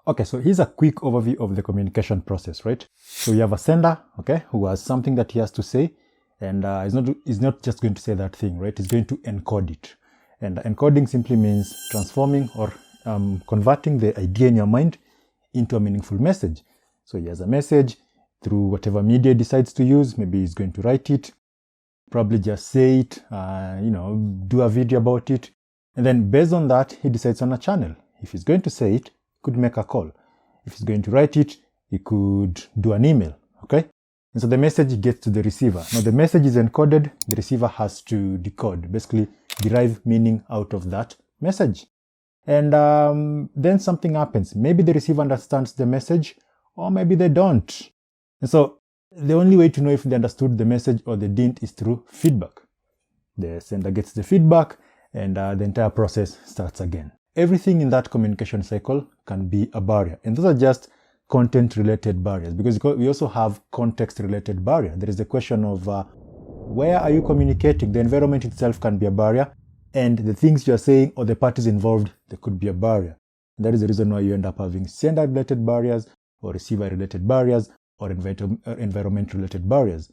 Okay, so here's a quick overview of the communication process, right? So you have a sender, okay, who has something that he has to say, and he's not just going to say that thing, right? He's going to encode it. And encoding simply means transforming or converting the idea in your mind into a meaningful message. So he has a message through whatever media he decides to use. Maybe he's going to write it, probably just say it, do a video about it. And then based on that, he decides on a channel. If he's going to say it, he could make a call. If he's going to write it, he could do an email, okay? And so the message gets to the receiver. Now the message is encoded, the receiver has to decode, basically derive meaning out of that message. And then something happens. Maybe the receiver understands the message, or maybe they don't. And so the only way to know if they understood the message or they didn't is through feedback. The sender gets the feedback, and the entire process starts again. Everything in that communication cycle can be a barrier. And those are just content-related barriers, because we also have context-related barrier. There is the question of where are you communicating? The environment itself can be a barrier, and the things you're saying or the parties involved, they could be a barrier. And that is the reason why you end up having sender-related barriers or receiver-related barriers or environment-related barriers.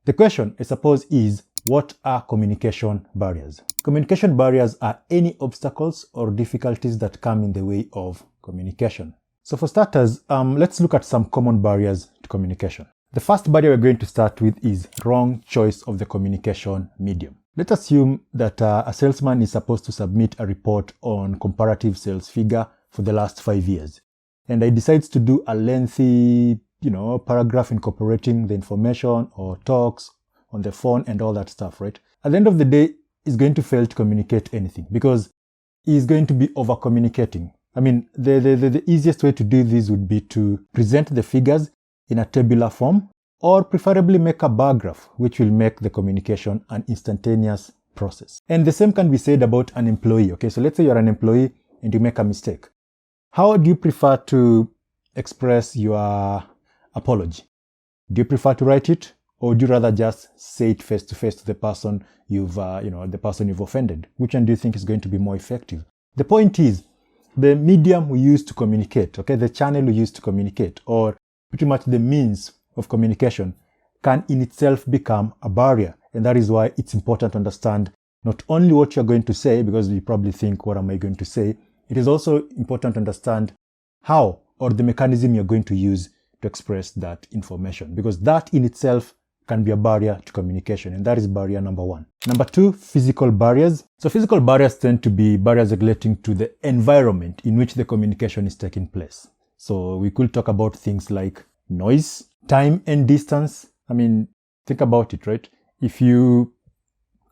The question, I suppose, is what are communication barriers? Communication barriers are any obstacles or difficulties that come in the way of communication. So for starters, let's look at some common barriers to communication. The first barrier we're going to start with is wrong choice of the communication medium. Let's assume that a salesman is supposed to submit a report on comparative sales figure for the last 5 years. And he decides to do a lengthy, paragraph incorporating the information or talks on the phone and all that stuff, right? At the end of the day, he's going to fail to communicate anything because he's going to be over communicating. I mean, the easiest way to do this would be to present the figures in a tabular form, or preferably make a bar graph, which will make the communication an instantaneous process. And the same can be said about an employee, okay? So let's say you're an employee and you make a mistake. How do you prefer to express your apology? Do you prefer to write it, or do you rather just say it face to face to the person you've offended? Which one do you think is going to be more effective? The point is, the medium we use to communicate, okay, the channel we use to communicate, or pretty much the means of communication, can in itself become a barrier. And that is why it's important to understand not only what you're going to say, because you probably think, what am I going to say? It is also important to understand how, or the mechanism you're going to use to express that information, because that in itself can be a barrier to communication, and that is barrier number one. Number two, physical barriers. So physical barriers tend to be barriers relating to the environment in which the communication is taking place. So we could talk about things like noise, time and distance. I mean, think about it, right? If you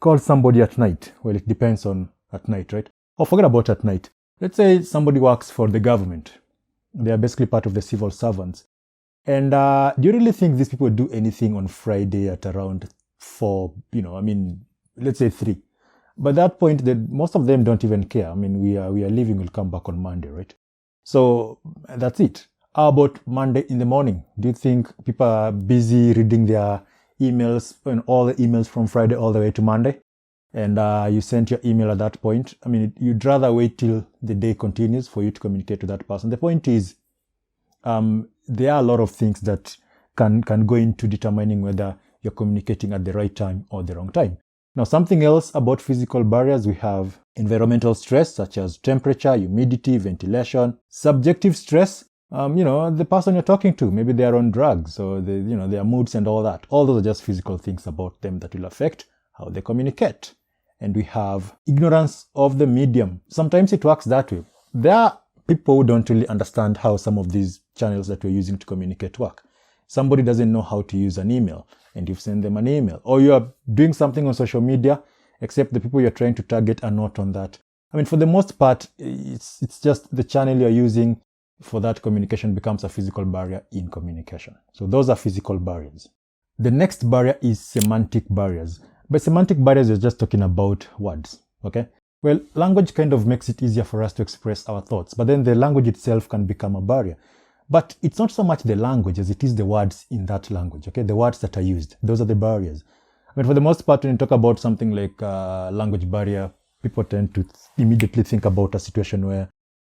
call somebody at night, well, it depends on at night, right? Or forget about at night. Let's say somebody works for the government. They are basically part of the civil servants. And do you really think these people do anything on Friday at around 4, let's say 3? By that point, most of them don't even care. I mean, we are leaving, we'll come back on Monday, right? So that's it. How about Monday in the morning? Do you think people are busy reading their emails and all the emails from Friday all the way to Monday? And you sent your email at that point. I mean, you'd rather wait till the day continues for you to communicate to that person. The point is, there are a lot of things that can go into determining whether you're communicating at the right time or the wrong time. Now, something else about physical barriers, we have environmental stress, such as temperature, humidity, ventilation, subjective stress. The person you're talking to, maybe they are on drugs, or their moods and all that. All those are just physical things about them that will affect how they communicate. And we have ignorance of the medium. Sometimes it works that way. There are people who don't really understand how some of these channels that we're using to communicate work. Somebody doesn't know how to use an email, and you've sent them an email. Or you are doing something on social media, except the people you're trying to target are not on that. I mean, for the most part, it's just the channel you're using for that communication becomes a physical barrier in communication. So those are physical barriers. The next barrier is semantic barriers. By semantic barriers, we're just talking about words, okay? Well, language kind of makes it easier for us to express our thoughts, but then the language itself can become a barrier. But it's not so much the language as it is the words in that language, okay? The words that are used, those are the barriers. I mean, for the most part, when you talk about something like language barrier, people tend to immediately think about a situation where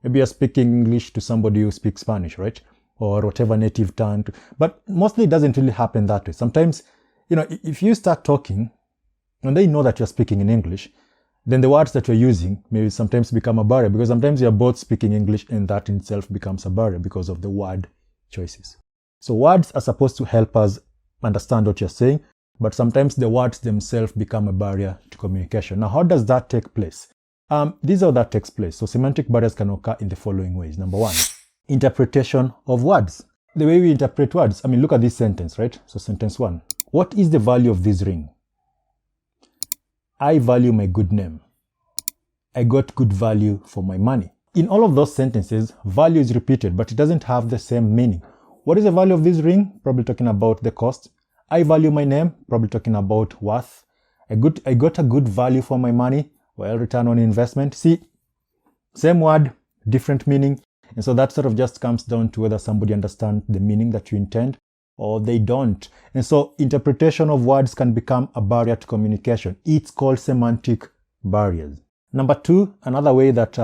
Maybe you're speaking English to somebody who speaks Spanish, right? Or whatever native tongue. But mostly it doesn't really happen that way. Sometimes, if you start talking and they know that you're speaking in English, then the words that you're using may sometimes become a barrier, because sometimes you're both speaking English and that in itself becomes a barrier because of the word choices. So words are supposed to help us understand what you're saying, but sometimes the words themselves become a barrier to communication. Now, how does that take place? This is how that takes place. So semantic barriers can occur in the following ways. Number one, interpretation of words. The way we interpret words. Look at this sentence, right? So sentence one. What is the value of this ring? I value my good name. I got good value for my money. In all of those sentences, value is repeated, but it doesn't have the same meaning. What is the value of this ring? Probably talking about the cost. I value my name. Probably talking about worth. I got a good value for my money. Well, return on investment. See, same word, different meaning. And so that sort of just comes down to whether somebody understands the meaning that you intend or they don't. And so interpretation of words can become a barrier to communication. It's called semantic barriers. Number two, another way that,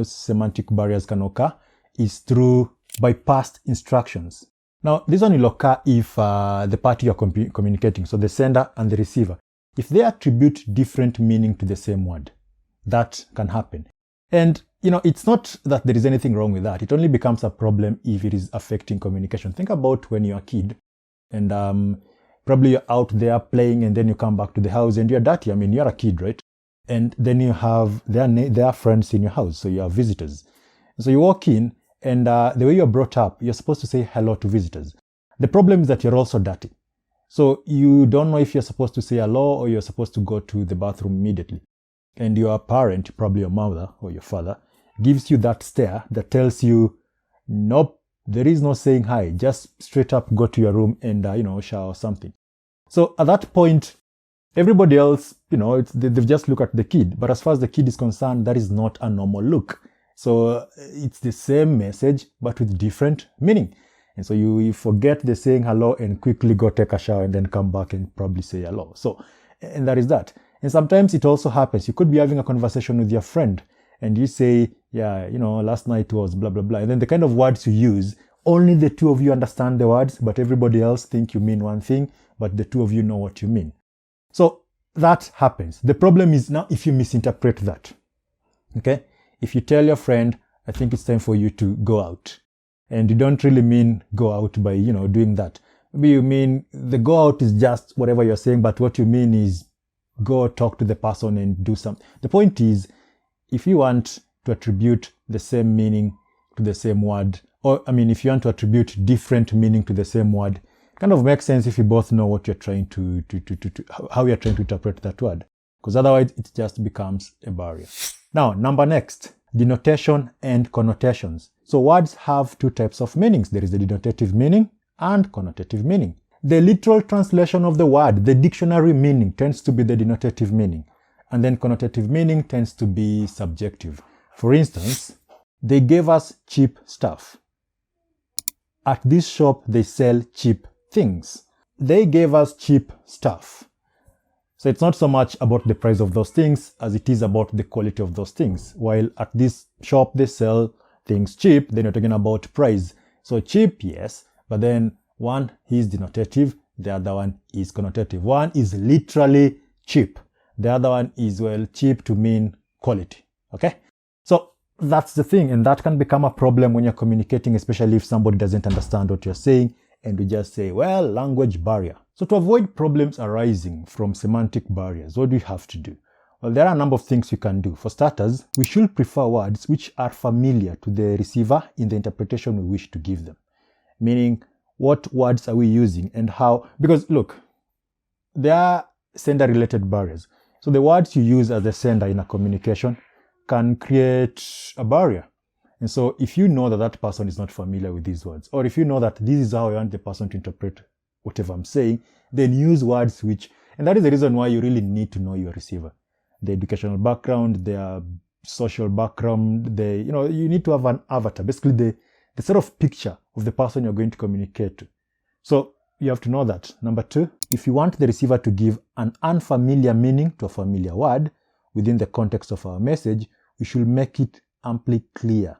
semantic barriers can occur is through bypassed instructions. Now, this one will occur if the party you're communicating, so the sender and the receiver, if they attribute different meaning to the same word, that can happen. And, it's not that there is anything wrong with that. It only becomes a problem if it is affecting communication. Think about when you're a kid and probably you're out there playing and then you come back to the house and you're dirty. You're a kid, right? And then you have their friends in your house, so you have visitors. So you walk in and the way you're brought up, you're supposed to say hello to visitors. The problem is that you're also dirty. So you don't know if you're supposed to say hello or you're supposed to go to the bathroom immediately. And your parent, probably your mother or your father, gives you that stare that tells you, nope, there is no saying hi. Just straight up go to your room and, shower or something. So at that point, everybody else, they've just looked at the kid. But as far as the kid is concerned, that is not a normal look. So it's the same message, but with different meaning. And so you forget the saying hello and quickly go take a shower and then come back and probably say hello. So, and that is that. And sometimes it also happens. You could be having a conversation with your friend and you say, yeah, last night was blah, blah, blah. And then the kind of words you use, only the two of you understand the words, but everybody else think you mean one thing, but the two of you know what you mean. So that happens. The problem is now if you misinterpret that, okay? If you tell your friend, I think it's time for you to go out, and you don't really mean go out by, doing that. Maybe you mean the go out is just whatever you're saying, but what you mean is go talk to the person and do something. The point is, if you want to attribute the same meaning to the same word, or if you want to attribute different meaning to the same word, it kind of makes sense if you both know what you're trying to how you're trying to interpret that word, because otherwise it just becomes a barrier. Now, next, denotation and connotations. So words have two types of meanings. There is the denotative meaning and connotative meaning. The literal translation of the word, the dictionary meaning, tends to be the denotative meaning. And then connotative meaning tends to be subjective. For instance, they gave us cheap stuff. At this shop, they sell cheap things. They gave us cheap stuff. So it's not so much about the price of those things as it is about the quality of those things. While at this shop, they sell things cheap, then you're talking about price. So cheap, yes, but then one is denotative, the other one is connotative. One is literally cheap. The other one is, cheap to mean quality. Okay? So that's the thing. And that can become a problem when you're communicating, especially if somebody doesn't understand what you're saying and we just say, language barrier. So to avoid problems arising from semantic barriers, what do we have to do? Well, there are a number of things we can do. For starters, we should prefer words which are familiar to the receiver in the interpretation we wish to give them. Meaning, what words are we using and how? Because look, there are sender-related barriers. So the words you use as a sender in a communication can create a barrier. And so if you know that that person is not familiar with these words, or if you know that this is how I want the person to interpret whatever I'm saying, then use words which, and that is the reason why you really need to know your receiver. The educational background, their social background, you need to have an avatar, basically the sort of picture of the person you're going to communicate to. So you have to know that. Number two, if you want the receiver to give an unfamiliar meaning to a familiar word within the context of our message, we should make it amply clear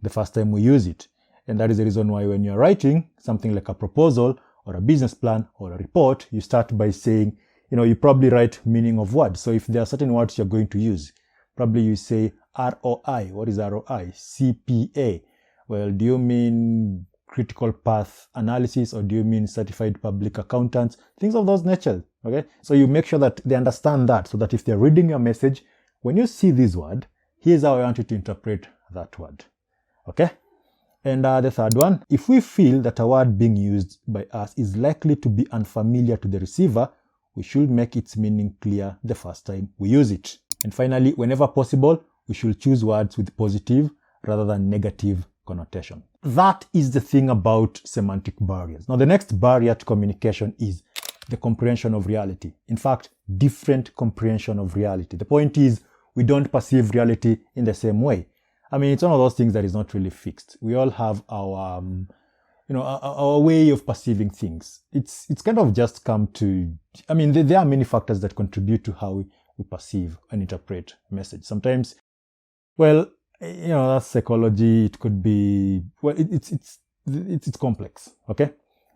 the first time we use it. And that is the reason why when you're writing something like a proposal or a business plan or a report, you start by saying, you probably write meaning of words. So if there are certain words you're going to use, probably you say ROI. What is ROI? CPA. Well, do you mean critical path analysis, or do you mean certified public accountants? Things of those nature. Okay. So you make sure that they understand that, so that if they're reading your message, when you see this word, here's how I want you to interpret that word. Okay. And the third one, if we feel that a word being used by us is likely to be unfamiliar to the receiver, we should make its meaning clear the first time we use it. And finally, whenever possible, we should choose words with positive rather than negative connotation. That is the thing about semantic barriers. Now, the next barrier to communication is the comprehension of reality. In fact, different comprehension of reality. The point is, we don't perceive reality in the same way. I mean, it's one of those things that is not really fixed. We all have our, our way of perceiving things. It's kind of just come to, there are many factors that contribute to how we perceive and interpret message. Sometimes, that's psychology. It could be, it's complex, okay?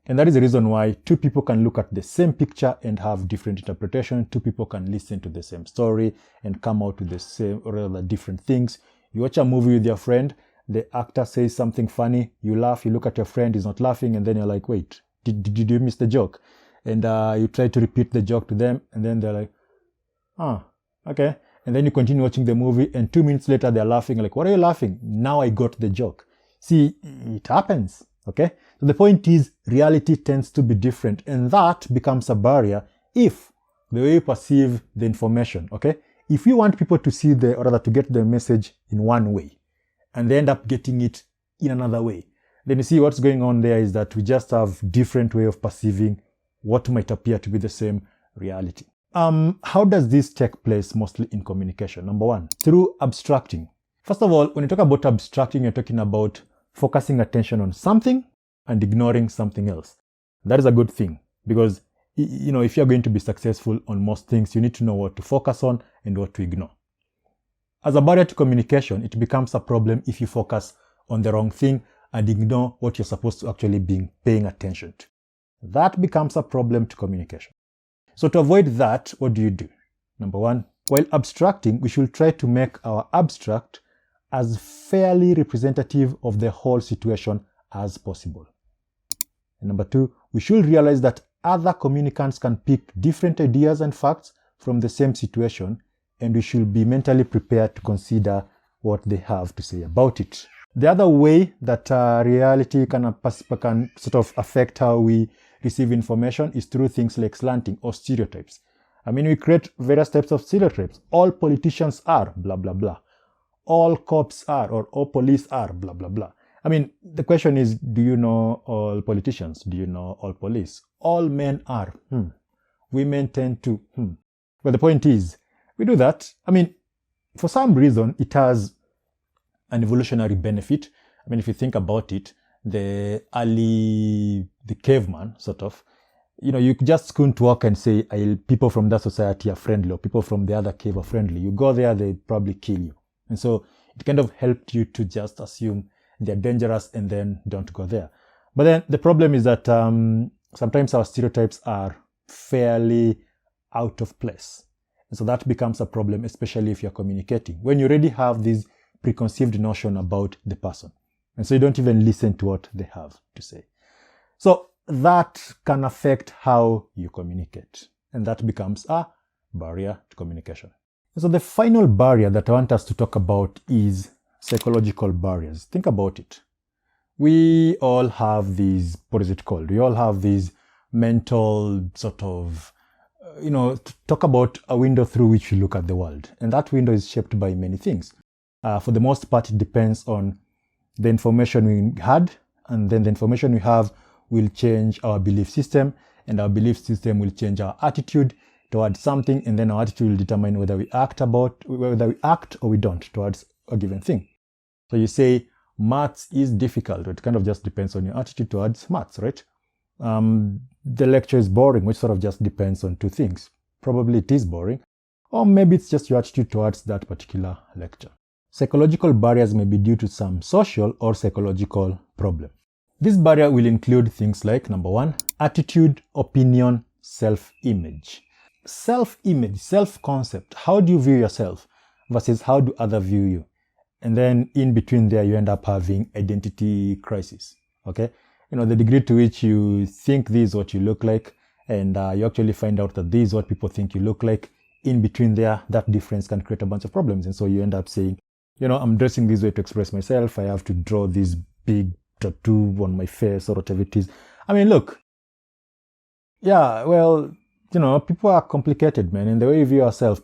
And that is the reason why two people can look at the same picture and have different interpretation. Two people can listen to the same story and come out with the same or rather different things. You watch a movie with your friend, the actor says something funny, you laugh, you look at your friend, he's not laughing, and then you're like, wait, did you miss the joke? And you try to repeat the joke to them, and then they're like, okay. And then you continue watching the movie, and 2 minutes later, they're laughing, like, what are you laughing? Now I got the joke. See, it happens, okay? So the point is, reality tends to be different, and that becomes a barrier if the way you perceive the information, okay? If you want people to see or rather to get the message in one way, and they end up getting it in another way, then you see what's going on there is that we just have different way of perceiving what might appear to be the same reality. How does this take place mostly in communication? Number one, through abstracting. First of all, when you talk about abstracting, you're talking about focusing attention on something and ignoring something else. That is a good thing because, if you're going to be successful on most things, you need to know what to focus on and what to ignore. As a barrier to communication, it becomes a problem if you focus on the wrong thing and ignore what you're supposed to actually be paying attention to. That becomes a problem to communication. So to avoid that, what do? Number one, while abstracting, we should try to make our abstract as fairly representative of the whole situation as possible. And number two, we should realize that other communicants can pick different ideas and facts from the same situation, and we should be mentally prepared to consider what they have to say about it. The other way that reality can sort of affect how we receive information is through things like slanting or stereotypes. We create various types of stereotypes. All politicians are blah, blah, blah. All cops are, or all police are blah, blah, blah. The question is, do you know all politicians? Do you know all police? All men are. Women tend to. But the point is, we do that. For some reason, it has an evolutionary benefit. If you think about it, the caveman, sort of, you just couldn't walk and say, people from that society are friendly, or people from the other cave are friendly. You go there, they probably kill you. And so it kind of helped you to just assume they're dangerous and then don't go there. But then the problem is that sometimes our stereotypes are fairly out of place. And so that becomes a problem, especially if you're communicating, when you already have this preconceived notion about the person. And so you don't even listen to what they have to say. So that can affect how you communicate. And that becomes a barrier to communication. And so the final barrier that I want us to talk about is psychological barriers. Think about it. We all have these, what is it called? We all have these mental sort of, talk about a window through which we look at the world. And that window is shaped by many things. For the most part, it depends on the information we had, and then the information we have will change our belief system, and our belief system will change our attitude towards something, and then our attitude will determine whether we act or we don't towards a given thing. So you say maths is difficult. It kind of just depends on your attitude towards maths, right? The lecture is boring, which sort of just depends on two things. Probably it is boring, or maybe it's just your attitude towards that particular lecture. Psychological barriers may be due to some social or psychological problem. This barrier will include things like, number one, attitude, opinion, self-image. Self-image, self-concept. How do you view yourself versus how do others view you? And then in between there, you end up having identity crisis. Okay? The degree to which you think this is what you look like, and you actually find out that this is what people think you look like. In between there, that difference can create a bunch of problems. And so you end up saying, I'm dressing this way to express myself. I have to draw this big tattoo on my face or whatever it is. Look. Yeah, well, people are complicated, man. And the way you view yourself,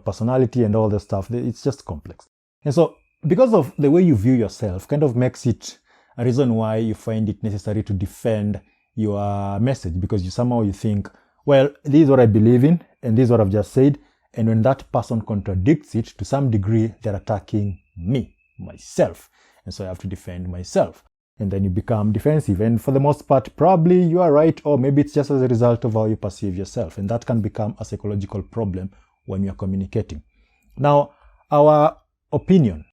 personality and all the stuff, it's just complex. And so because of the way you view yourself kind of makes it a reason why you find it necessary to defend your message, because you think, well, this is what I believe in and this is what I've just said. And when that person contradicts it, to some degree, they're attacking me, myself. And so I have to defend myself. And then you become defensive. And for the most part, probably you are right, or maybe it's just as a result of how you perceive yourself. And that can become a psychological problem when you're communicating. Now, our opinion,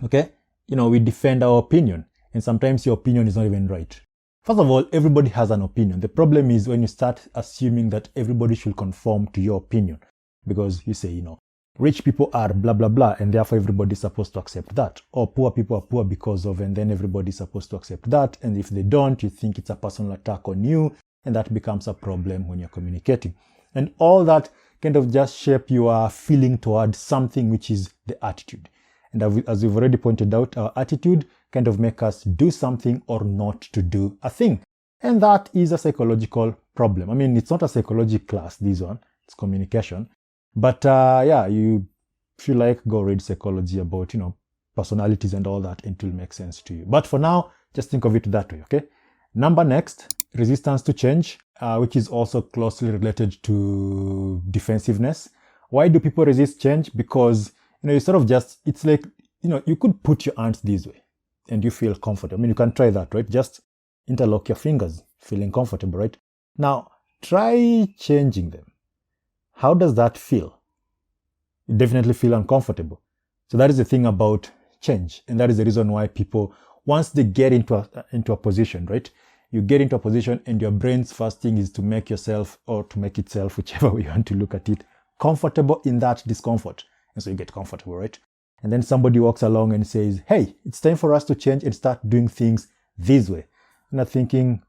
okay? We defend our opinion. And sometimes your opinion is not even right. First of all, everybody has an opinion. The problem is when you start assuming that everybody should conform to your opinion. Because you say, rich people are blah, blah, blah, and therefore everybody's supposed to accept that. Or poor people are poor because of, and then everybody's supposed to accept that. And if they don't, you think it's a personal attack on you, and that becomes a problem when you're communicating. And all that kind of just shape your feeling towards something, which is the attitude. And as we've already pointed out, our attitude kind of make us do something or not to do a thing. And that is a psychological problem. It's not a psychology class, this one. It's communication. But you feel like go read psychology about, personalities and all that, and it will make sense to you. But for now, just think of it that way, okay? Number next, resistance to change, which is also closely related to defensiveness. Why do people resist change? Because, you sort of just, it's like, you could put your hands this way and you feel comfortable. You can try that, right? Just interlock your fingers, feeling comfortable, right? Now, try changing them. How does that feel? You definitely feel uncomfortable. So that is the thing about change. And that is the reason why people, once they get into a position, right? You get into a position and your brain's first thing is to make yourself, or to make itself, whichever way you want to look at it, comfortable in that discomfort. And so you get comfortable, right? And then somebody walks along and says, hey, it's time for us to change and start doing things this way. And I'm thinking,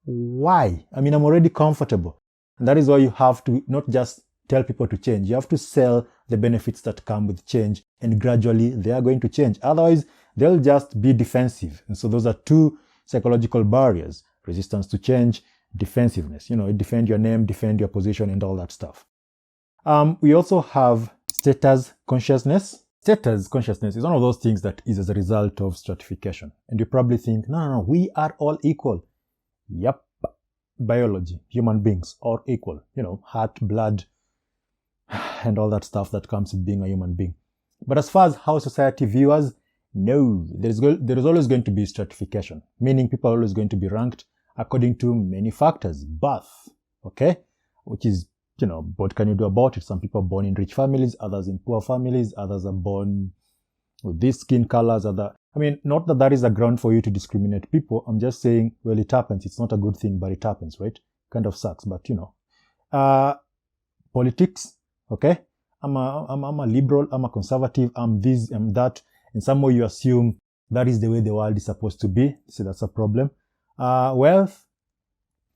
why? I'm already comfortable. And that is why you have to not just tell people to change. You have to sell the benefits that come with change, and gradually they are going to change. Otherwise, they'll just be defensive. And so those are two psychological barriers: resistance to change, defensiveness. Defend your name, defend your position, and all that stuff. We also have status consciousness. Status consciousness is one of those things that is as a result of stratification. And you probably think, no, we are all equal. Yep. Biology, human beings are equal. Heart, blood, and all that stuff that comes with being a human being. But as far as how society views us, no, there is always going to be stratification, meaning people are always going to be ranked according to many factors. Birth, okay, which is, what can you do about it? Some people are born in rich families, others in poor families, others are born with these skin colors, not that is a ground for you to discriminate people. I'm just saying, well, it happens. It's not a good thing, but it happens, right? Kind of sucks, but politics, okay? I'm a liberal, I'm a conservative, I'm this, I'm that. And somehow you assume that is the way the world is supposed to be. So that's a problem. Wealth,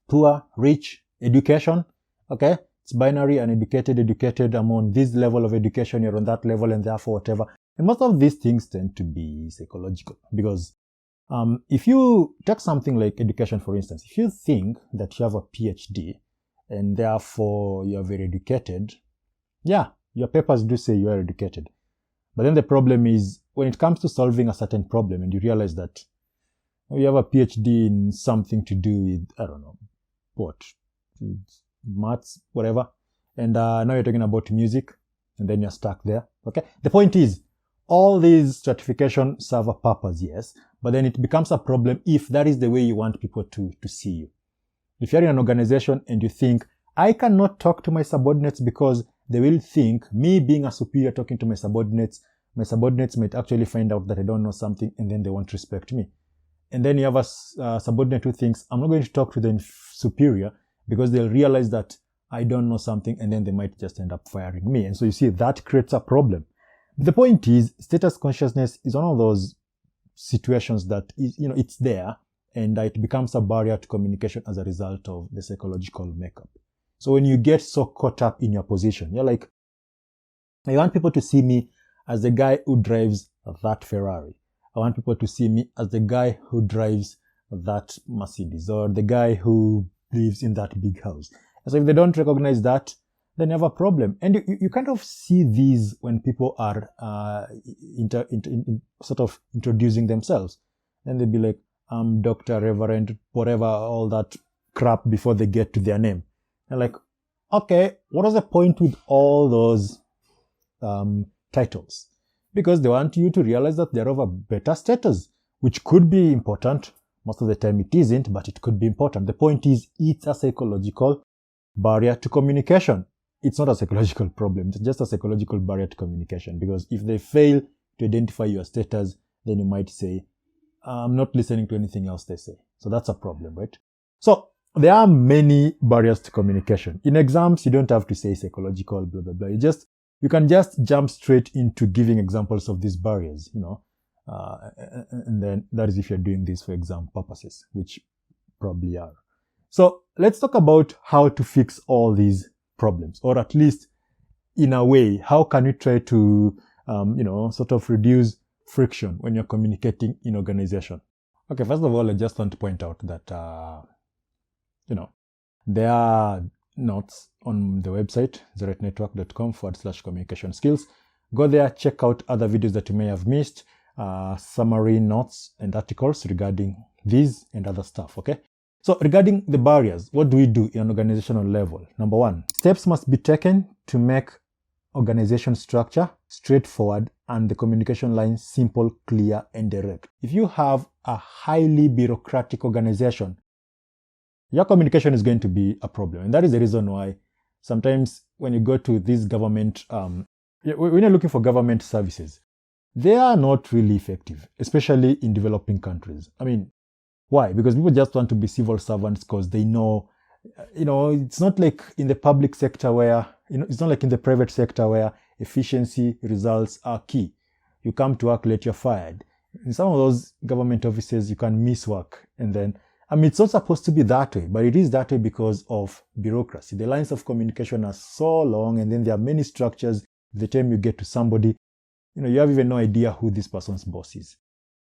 poor, rich, education, okay? It's binary, uneducated, educated. I'm on this level of education, you're on that level, and therefore whatever. And most of these things tend to be psychological, because if you take something like education, for instance, if you think that you have a PhD and therefore you are very educated, yeah, your papers do say you are educated. But then the problem is when it comes to solving a certain problem and you realize that you have a PhD in something to do with, I don't know, what, maths, whatever, and now you're talking about music, and then you're stuck there, okay? The point is, all these stratification serve a purpose, yes, but then it becomes a problem if that is the way you want people to see you. If you're in an organization and you think, I cannot talk to my subordinates because they will think me being a superior talking to my subordinates my subordinates might actually find out that I don't know something, and then they won't respect me. And then you have a subordinate who thinks, I'm not going to talk to the superior because they'll realize that I don't know something, and then they might just end up firing me. And so you see, that creates a problem. The point is, status consciousness is one of those situations that is, it's there, and it becomes a barrier to communication as a result of the psychological makeup. So when you get so caught up in your position, you're like, I want people to see me as the guy who drives that Ferrari. I want people to see me as the guy who drives that Mercedes, or the guy who lives in that big house. And so if they don't recognize that, then you have a problem. And you kind of see these when people are sort of introducing themselves. And they'll be like, I'm Dr. Reverend, whatever, all that crap before they get to their name. And like, okay, what was the point with all those titles? Because they want you to realize that they're of a better status, which could be important. Most of the time it isn't, but it could be important. The point is, it's a psychological barrier to communication. It's not a psychological problem. It's just a psychological barrier to communication. Because if they fail to identify your status, then you might say, I'm not listening to anything else they say. So that's a problem, right? So there are many barriers to communication. In exams, you don't have to say psychological, blah, blah, blah. You can just jump straight into giving examples of these barriers, and then that is if you're doing this for exam purposes, which probably are. So let's talk about how to fix all these problems, or at least in a way, how can you try to, sort of reduce friction when you're communicating in organization? Okay, first of all, I just want to point out that, there are notes on the website, zeritnetwork.com/communication skills. Go there, check out other videos that you may have missed, summary notes and articles regarding these and other stuff, okay? So regarding the barriers, what do we do in an organizational level? Number one, steps must be taken to make organization structure straightforward and the communication lines simple, clear, and direct. If you have a highly bureaucratic organization, your communication is going to be a problem. And that is the reason why sometimes when you go to these government, when you're looking for government services, they are not really effective, especially in developing countries. I mean, why? Because people just want to be civil servants because they know, it's not like in the public sector where, it's not like in the private sector where efficiency results are key. You come to work late, you're fired. In some of those government offices, you can miss work. And then, it's not supposed to be that way, but it is that way because of bureaucracy. The lines of communication are so long, and then there are many structures. By the time you get to somebody, you have even no idea who this person's boss is.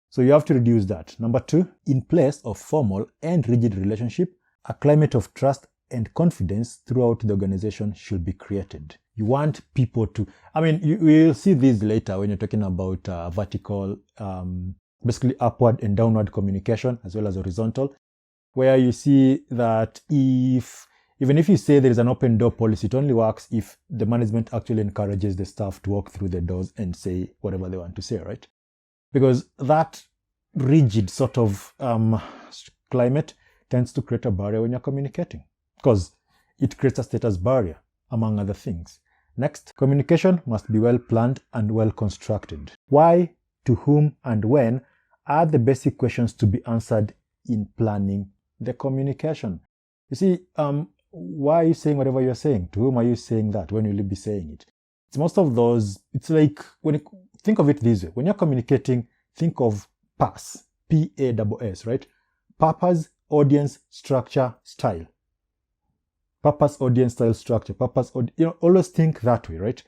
So you have to reduce that. Number two, in place of formal and rigid relationship, a climate of trust and confidence throughout the organization should be created. You want people to, you will see this later when you're talking about vertical, basically upward and downward communication, as well as horizontal, where you see that even if you say there is an open door policy, it only works if the management actually encourages the staff to walk through the doors and say whatever they want to say, right? Because that rigid sort of climate tends to create a barrier when you're communicating, because it creates a status barrier, among other things. Next, communication must be well planned and well constructed. Why, to whom, and when are the basic questions to be answered in planning the communication. You see, why are you saying whatever you're saying? To whom are you saying that? When will you be saying it? It's most of those, it's like, think of it this way. When you're communicating, think of PASS, P-A-S-S, right? Purpose, audience, structure, style. Purpose, audience, style, structure. Purpose, always think that way, right?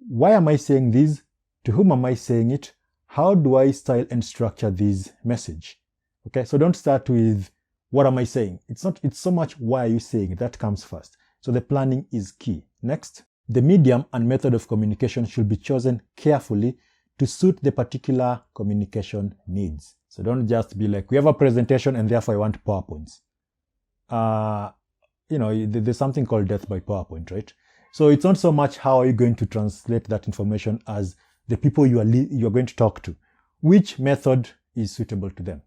Why am I saying this? To whom am I saying it? How do I style and structure this message? Okay, so don't start with what am I saying? It's so much why are you saying it? That comes first. So the planning is key. Next, the medium and method of communication should be chosen carefully to suit the particular communication needs. So don't just be like, we have a presentation and therefore I want PowerPoints. There's something called death by PowerPoint, right? So it's not so much how are you going to translate that information as the people you are going to talk to. Which method is suitable to them?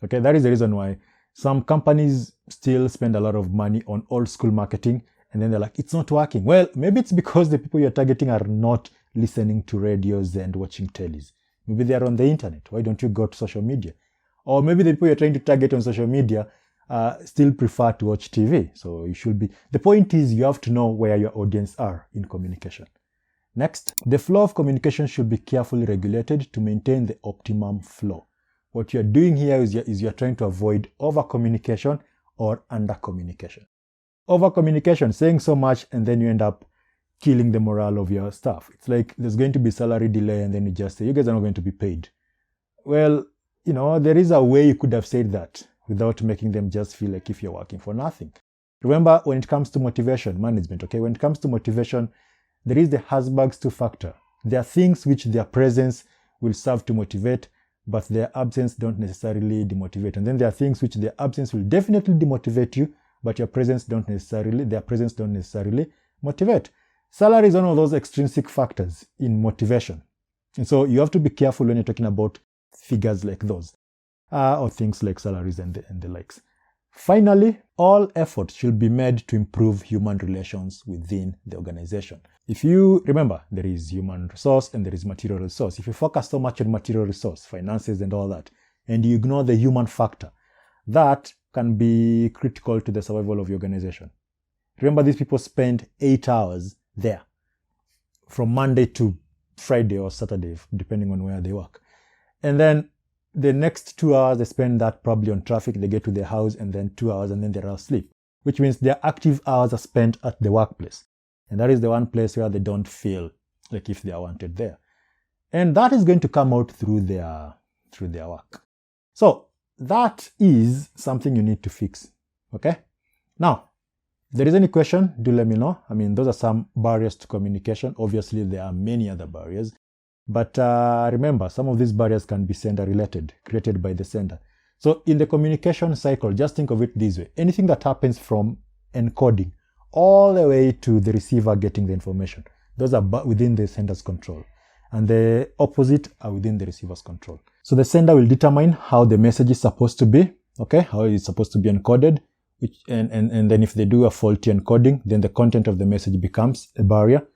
Okay, that is the reason why some companies still spend a lot of money on old school marketing, and then they're like, it's not working. Well, maybe it's because the people you're targeting are not listening to radios and watching tellies. Maybe they are on the internet. Why don't you go to social media? Or maybe the people you're trying to target on social media still prefer to watch TV. So you should be... The point is you have to know where your audience are in communication. Next, the flow of communication should be carefully regulated to maintain the optimum flow. What you're doing here is you're trying to avoid over-communication or under-communication. Over-communication, saying so much and then you end up killing the morale of your staff. It's like there's going to be salary delay and then you just say, you guys are not going to be paid. Well, there is a way you could have said that without making them just feel like if you're working for nothing. Remember, when it comes to motivation management, okay, when it comes to motivation, there is the Herzberg's 2 factor. There are things which their presence will serve to motivate, but their absence don't necessarily demotivate. And then there are things which their absence will definitely demotivate you, but their presence don't necessarily motivate. Salary is one of those extrinsic factors in motivation. And so you have to be careful when you're talking about figures like those, or things like salaries and the likes. Finally, all efforts should be made to improve human relations within the organization. If you remember, there is human resource and there is material resource. If you focus so much on material resource, finances and all that, and you ignore the human factor, that can be critical to the survival of your organization. Remember, these people spend 8 hours there from Monday to Friday or Saturday, depending on where they work. And then the next 2 hours, they spend that probably on traffic. They get to their house and then 2 hours and then they're asleep, which means their active hours are spent at the workplace. And that is the one place where they don't feel like if they are wanted there. And that is going to come out through their work. So that is something you need to fix. Okay? Now, if there is any question, do let me know. I mean, those are some barriers to communication. Obviously, there are many other barriers. But remember, some of these barriers can be sender related, created by the sender. So in the communication cycle, just think of it this way. Anything that happens from encoding all the way to the receiver getting the information, those are within the sender's control. And the opposite are within the receiver's control. So the sender will determine how the message is supposed to be, okay, how it's supposed to be encoded, and then if they do a faulty encoding, then the content of the message becomes a barrier.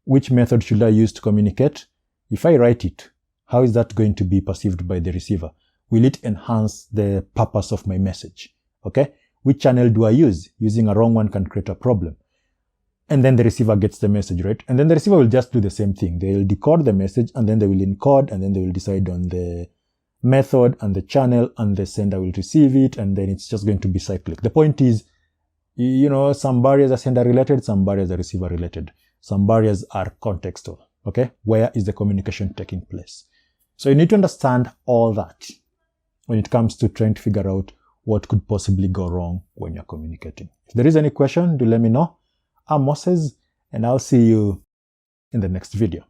Which method should I use to communicate? If I write it, how is that going to be perceived by the receiver? Will it enhance the purpose of my message? Okay? Which channel do I use? Using a wrong one can create a problem. And then the receiver gets the message, right? And then the receiver will just do the same thing. They'll decode the message and then they will encode and then they will decide on the method and the channel and the sender will receive it and then it's just going to be cyclic. The point is, some barriers are sender related, some barriers are receiver related. Some barriers are contextual. Okay, where is the communication taking place? So you need to understand all that when it comes to trying to figure out what could possibly go wrong when you're communicating. If there is any question, do let me know. I'm Moses, and I'll see you in the next video.